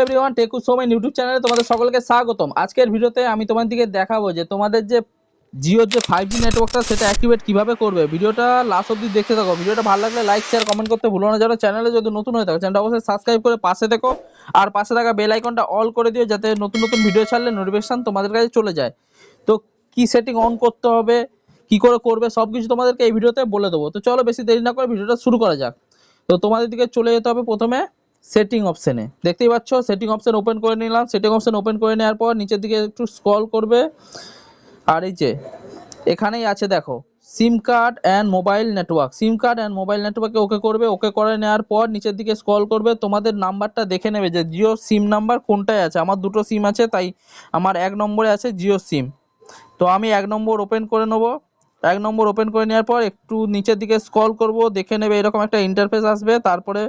Everyone, টেকু Somen YouTube চ্যানেলে তোমাদের সকলকে স্বাগতম। আজকের ভিডিওতে আমি তোমাদেরকে দেখাবো যে তোমাদের যে জিওর যে 5G নেটওয়ার্কটা সেটা অ্যাক্টিভেট কিভাবে করবে। ভিডিওটা লাস্ট অবধি দেখতে থাকো। ভিডিওটা ভালো লাগলে লাইক শেয়ার কমেন্ট করতে ভুলো না। যারা চ্যানেলে যদি নতুন হয়ে থাকো চ্যানেলটা অবশ্যই সাবস্ক্রাইব করে পাশে থেকো, আর পাশে থাকা বেল আইকনটা অল করে দিও যাতে নতুন নতুন ভিডিও ছাড়লে নোটিফিকেশন তোমাদের কাছে চলে যায়। তো কি সেটিং অন করতে হবে, কি করে করবে, সবকিছু তোমাদেরকে এই ভিডিওতে বলে দেবো। তো চলো বেশি দেরি না করে ভিডিওটা শুরু করা যাক। তো তোমাদের দিকে চলে যেতে হবে প্রথমে সেটিং অপশনে। দেখতেই পাচ্ছ সেটিং অপশন ওপেন করে নিলাম। সেটিং অপশন ওপেন করে নেওয়ার পর নিচের দিকে একটু স্ক্রল করবে, আর এই যে এখানেই আছে দেখো সিম card and mobile network. SIM card and mobile নেটওয়ার্কে ওকে করবে। ওকে করে নেওয়ার পর নিচের দিকে স্ক্রল করবে, তোমাদের নাম্বারটা দেখে নেবে যে জিও সিম নাম্বার কোনটায় আছে। আমার দুটো সিম আছে, তাই আমার 1 নম্বরে আছে জিও সিম। তো আমি 1 নম্বর ওপেন করে নেব। 1 নম্বর ওপেন করে নেওয়ার পর একটু নিচের দিকে স্ক্রল করব, দেখে নেবে এরকম একটা ইন্টারফেস আসবে। তারপরে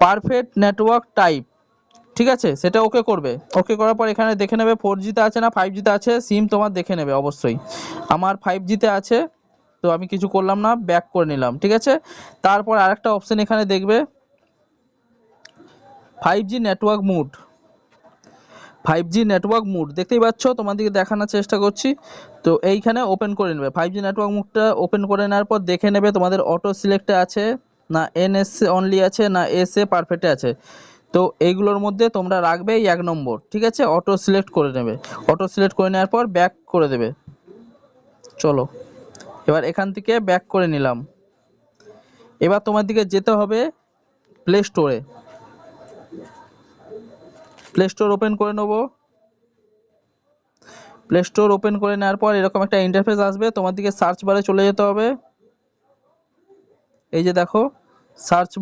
পারফেক্ট নেটওয়ার্ক টাইপ, ঠিক আছে, সেটা ওকে করবে। ওকে করার পর এখানে দেখে নেবে 4G তে আছে না 5G তে আছে। সিম তোমার দেখে নেবে অবশ্যই। আমার 5G তে আছে, তো আমি কিছু করলাম না, ব্যাক করে নিলাম, ঠিক আছে। তারপর আরেকটা অপশন এখানে দেখবে 5G network mood. 5G network mood দেখতেই পাচ্ছ, তোমাদেরকে দেখানোর চেষ্টা করছি। তো এইখানে ওপেন করে নেবে 5G নেটওয়ার্ক মুডটা। ওপেন করে নেওয়ার পর দেখে নেবে তোমাদের অটো সিলেক্টে আছে না এনএসএ অনলি আছে না এসএ পারফেক্টে আছে। তো এইগুলোর মধ্যে তোমরা রাখবে এই 1 নম্বর, ঠিক আছে। অটো সিলেক্ট করে নেবে। অটো সিলেক্ট করে নেওয়ার পর ব্যাক করে দেবে। চলো এবার এখান থেকে ব্যাক করে নিলাম। এবার তোমার দিকে যেতে হবে প্লে স্টোরে। প্লে স্টোর ওপেন করে নেবো। প্লে স্টোর ওপেন করে নেওয়ার পর এরকম একটা ইন্টারফেস আসবে। তোমার দিকে সার্চ বারে চলে যেতে হবে। এই যে দেখো সার্চ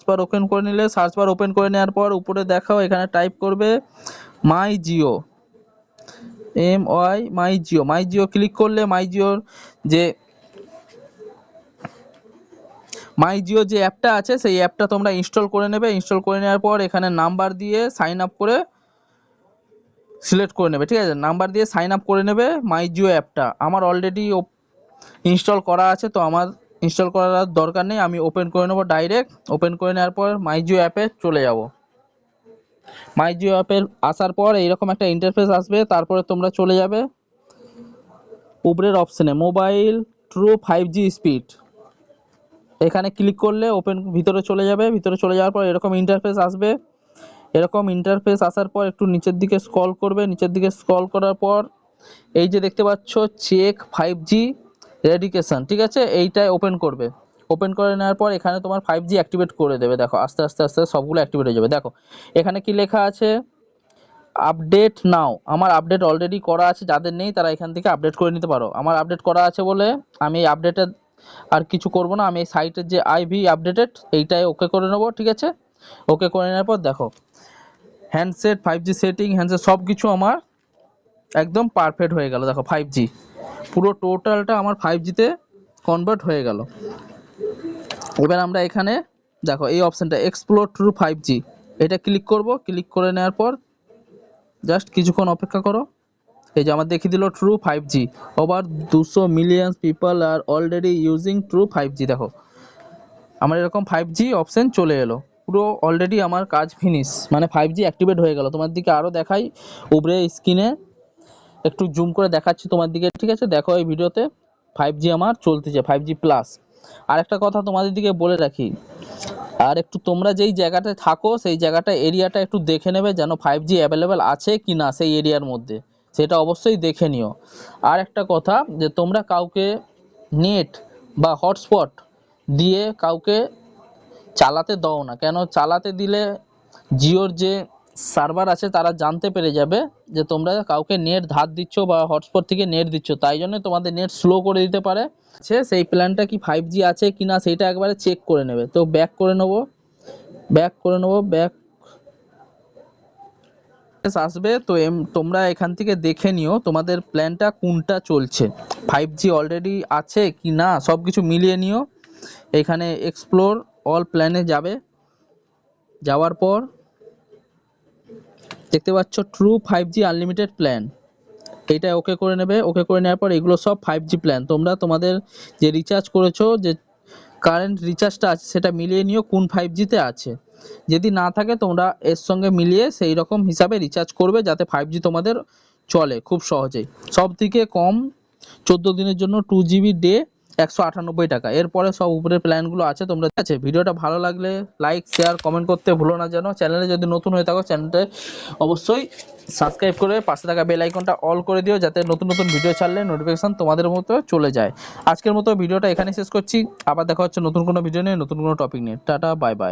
বার ওপেন করে নিলে, সার্চ বার ওপেন করে নেওয়ার পর উপরে দেখাও এখানে টাইপ করবে মাই জিও, মাই জিও। মাই জিও ক্লিক করলে মাই জিওর যে অ্যাপটা আছে সেই অ্যাপটা তোমরা ইনস্টল করে নেবে। ইনস্টল করে নেওয়ার পর এখানে নাম্বার দিয়ে সাইন আপ করে সিলেক্ট করে নেবে, ঠিক আছে। নাম্বার দিয়ে সাইন আপ করে নেবে মাই জিও অ্যাপটা। আমার অলরেডি ইনস্টল করা আছে, তো আমার ইনস্টল করার দরকার নেই। আমি ওপেন করে নেবো ডাইরেক্ট। ওপেন করে নেওয়ার পর মাই জিও অ্যাপে চলে যাব। মাই জিও অ্যাপে আসার পর এইরকম একটা ইন্টারফেস আসবে। তারপরে তোমরা চলে যাবে উপরের অপশনে মোবাইল ট্রু 5G স্পিড। এখানে ক্লিক করলে ওপেন ভিতরে চলে যাবে। ভিতরে চলে যাওয়ার পর এরকম ইন্টারফেস আসবে। এরকম ইন্টারফেস আসার পর একটু নিচের দিকে স্ক্রল করবে। নিচের দিকে স্ক্রল করার পর এই যে দেখতে পাচ্ছ চেক 5G রেডিকেশন, ঠিক আছে, এইটাই ওপেন করবে। ওপেন করে নেওয়ার পর এখানে তোমার 5G অ্যাক্টিভেট করে দেবে। দেখো আস্তে আস্তে আস্তে সবগুলো অ্যাক্টিভেট হয়ে যাবে। দেখো এখানে কি লেখা আছে আপডেট নাও। আমার আপডেট অলরেডি করা আছে, যাদের নেই তারা এখান থেকে আপডেট করে নিতে পারো। আমার আপডেট করা আছে বলে আমি এই আপডেটে আর কিছু করব না। আমি এই সাইটের যে আইভি আপডেটেড এইটাই ওকে করে নেবো, ঠিক আছে। ওকে করে নেওয়ার পর দেখো হ্যান্ডসেট 5G সেটিং হ্যান্ডসেট সব কিছু আমার একদম পারফেক্ট হয়ে গেল। দেখো 5G পুরো টোটালটা আমার 5G-তে কনভার্ট হয়ে গেল। এবার আমরা এখানে দেখো এই অপশনটা এক্সপ্লোর ট্রু 5G, এটা ক্লিক করব। ক্লিক করে নেওয়ার পর জাস্ট কিছুক্ষণ অপেক্ষা করো। এই যে আমার দেখিয়ে দিল true 5G, over 200 million people আর অলরেডি ইউজিং ট্রু 5G। দেখো আমার এরকম 5G অপশন চলে এলো। পুরো অলরেডি আমার কাজ ফিনিশ, মানে 5G অ্যাক্টিভেট হয়ে গেল। তোমার দিকে আরও দেখাই উপরে স্ক্রিনে একটু জুম করে দেখাচ্ছি তোমার দিকে, ঠিক আছে। দেখো এই ভিডিওতে 5G আমার চলতেছে, 5G প্লাস। আর একটা কথা তোমাদের দিকে বলে রাখি, আর একটু তোমরা যেই জায়গাটায় থাকো সেই জায়গাটা এরিয়াটা একটু দেখে নেবে যেন 5G অ্যাভেলেবেল আছে কি না সেই এরিয়ার মধ্যে, সেটা অবশ্যই দেখে নিও। আর একটা কথা, যে তোমরা কাউকে নেট বা হটস্পট দিয়ে কাউকে চালাতে দাও না। কেন চালাতে দিলে জিওর যে সার্ভার আছে তারা জানতে পেরে যাবে যে তোমরা কাউকে নেট ধার দিচ্ছ বা হটস্পট থেকে নেট দিচ্ছ, তাই জন্য তোমাদের নেট স্লো করে দিতে পারে। সেই প্ল্যানটা কি 5G আছে কিনা সেটা একবারে চেক করে নেবে। তো ব্যাক করে নেবো। ব্যাক আসবে। তো তোমরা এখান থেকে দেখে নিও তোমাদের প্ল্যানটা কোনটা চলছে, 5G অলরেডি আছে কি না সব কিছু মিলিয়ে নিও। এখানে এক্সপ্লোর অল প্ল্যানে যাবে। যাওয়ার পর দেখতে পাচ্ছ ট্রু 5G আনলিমিটেড প্ল্যান, এইটা ওকে করে নেবে। ওকে করে নেওয়ার পর এগুলো সব 5G প্ল্যান। তোমরা তোমাদের যে রিচার্জ করেছো, যে কারেন্ট রিচার্জটা আছে সেটা মিলিয়ে নিও কোন 5G-তে আছে। যদি না থাকে তোমরা এর সঙ্গে মিলিয়ে সেই রকম হিসাবে রিচার্জ করবে, যাতে 5G তোমাদের চলে খুব সহজেই। সব থেকে কম 14 দিনের জন্য 2GB ডে 198 টাকা। এরপরে সব উপরের প্ল্যানগুলো আছে তোমরা। ঠিক আছে, ভিডিওটা ভালো লাগলে লাইক শেয়ার কমেন্ট করতে ভুলো না যেন। চ্যানেলে যদি নতুন হয়ে থাকো চ্যানেলটা অবশ্যই সাবস্ক্রাইব করে পাশে থাকা বেল আইকনটা অল করে দিও, যাতে নতুন নতুন ভিডিও ছাড়লে নোটিফিকেশন তোমাদের মতো চলে যায়। আজকের মতো ভিডিওটা এখানে শেষ করছি, আবার দেখা হচ্ছে নতুন কোনো ভিডিও নিয়ে, নতুন কোনো টপিক নিয়ে। Tata, bye bye.